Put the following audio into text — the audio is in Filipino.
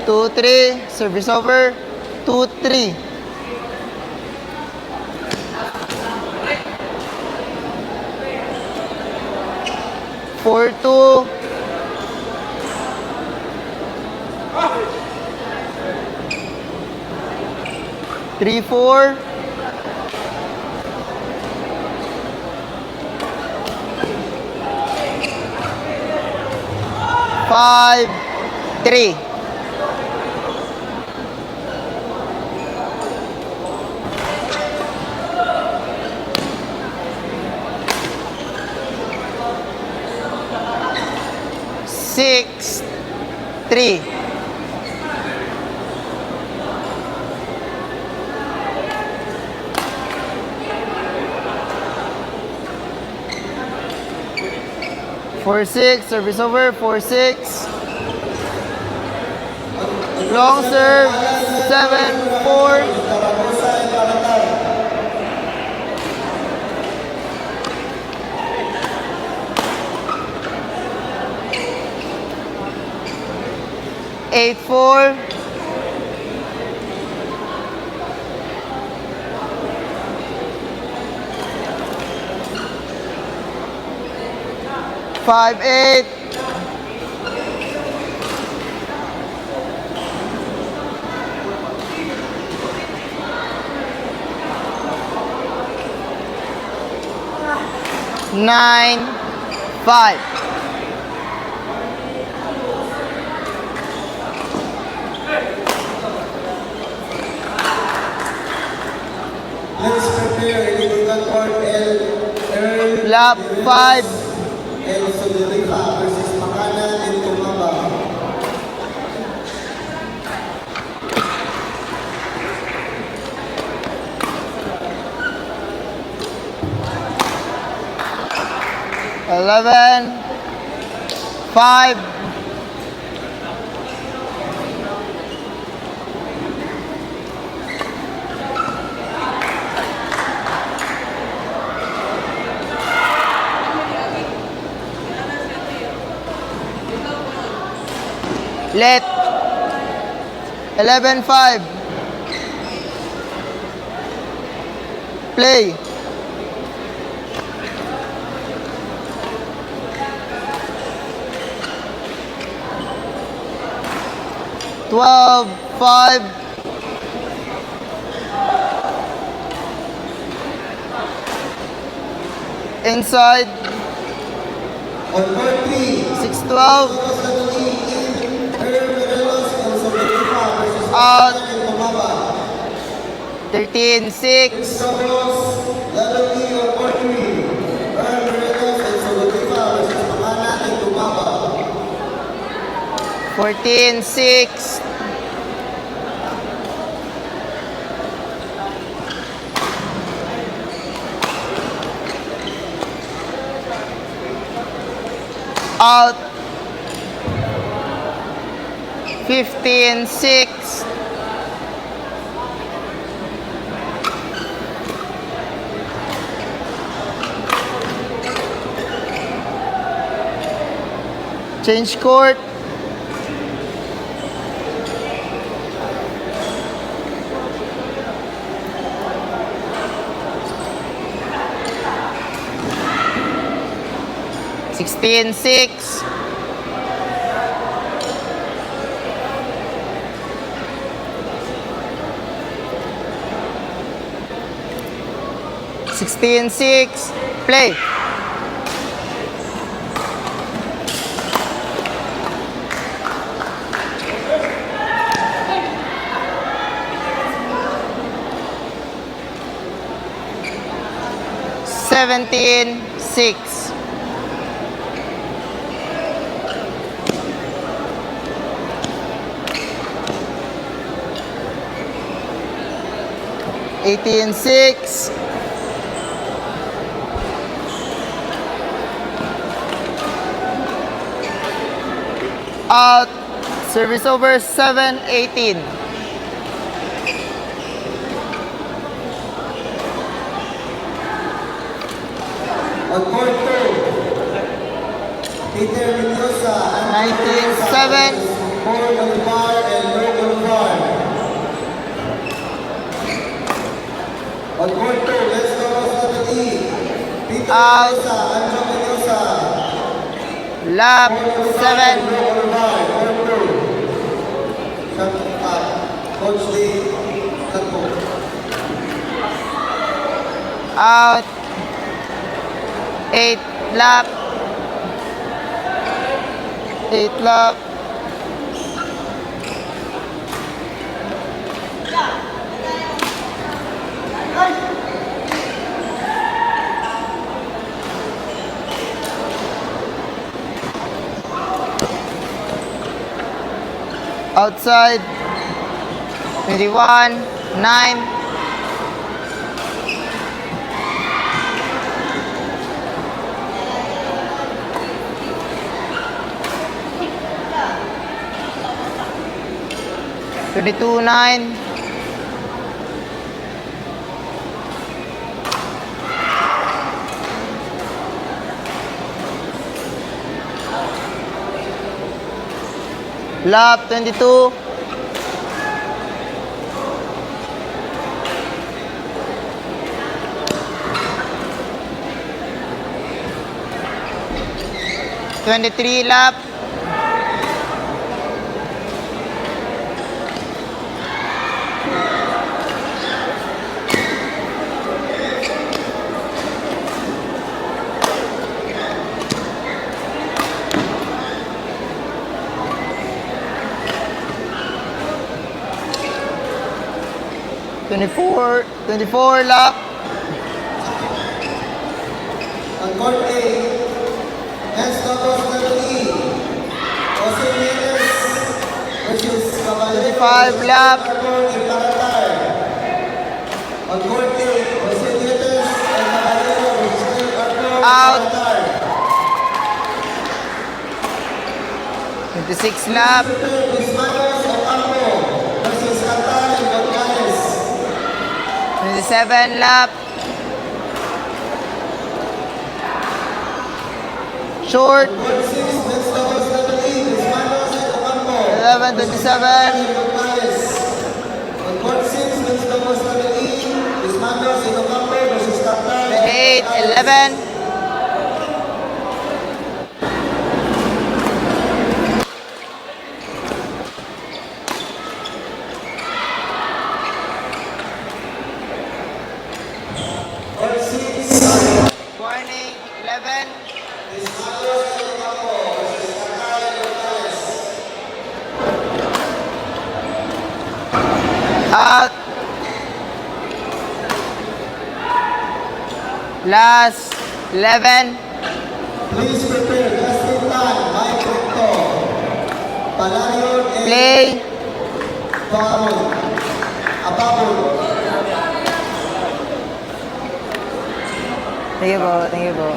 2-3. Service over. 2-3. 4-2. 3-4. 5-3. 6-3. 4-6. Service over. 4-6. Long serve. 7-4. 8-4. 5-8. 9-5. Let's prepare illegal court Earl Lap 5. El Soderica versus Makanan and Tumaba. Eleven, 5. Let 11-5. Play. Twelve, 5. Inside. On court 3, 6-12. Earl Morelos El Soderica versus Out. Makanan and Tumaba. 13-6. Sobros, level E on court 3, Earl Morelos El Soderica versus Makanan and Tumaba. 14-6. Out. 15-6. Change court. Sixteen, 6. Sixteen, 6. Play. Seventeen, 6. 18-6. Out. Service over. 7-18. On court 3, Peter Mendoza and 19-7. Paul Olivar and On court 2, let's go Level E. Peter Out. Mendoza, Anjo Mendoza. Lap 7. Coach Lee, Katpo. Out. 8 lap. 8 lap. Outside. 21, 9. 22, 9. Lap 22. Twenty-three lap. Twenty-four lap. On court A, men's doubles Level E. Jose Mendes versus Caballero. 25 lap. On court A, Jose Mendes and Caballero versus Arthur Out. Qatar. 26 lap. Luis Manos Ocampo versus Qatar and Gonzalez. 27 lap. Short. Court 6, men's doubles Level E. Luis Manos and Ocampo. 11:27. Gonzalez. On court 6, men's doubles Level E. Luis Manos and Ocampo versus Qatar and 8, Gonzalez. 11. Court 6, Warning, 11. Luis Manos and Ocampo versus Qatar and Gonzalez. Out. Last 11. Please prepare Justin Tan, Mike Recto, Palarion and Play. Baron. Ababon. Thank you po. Thank you po.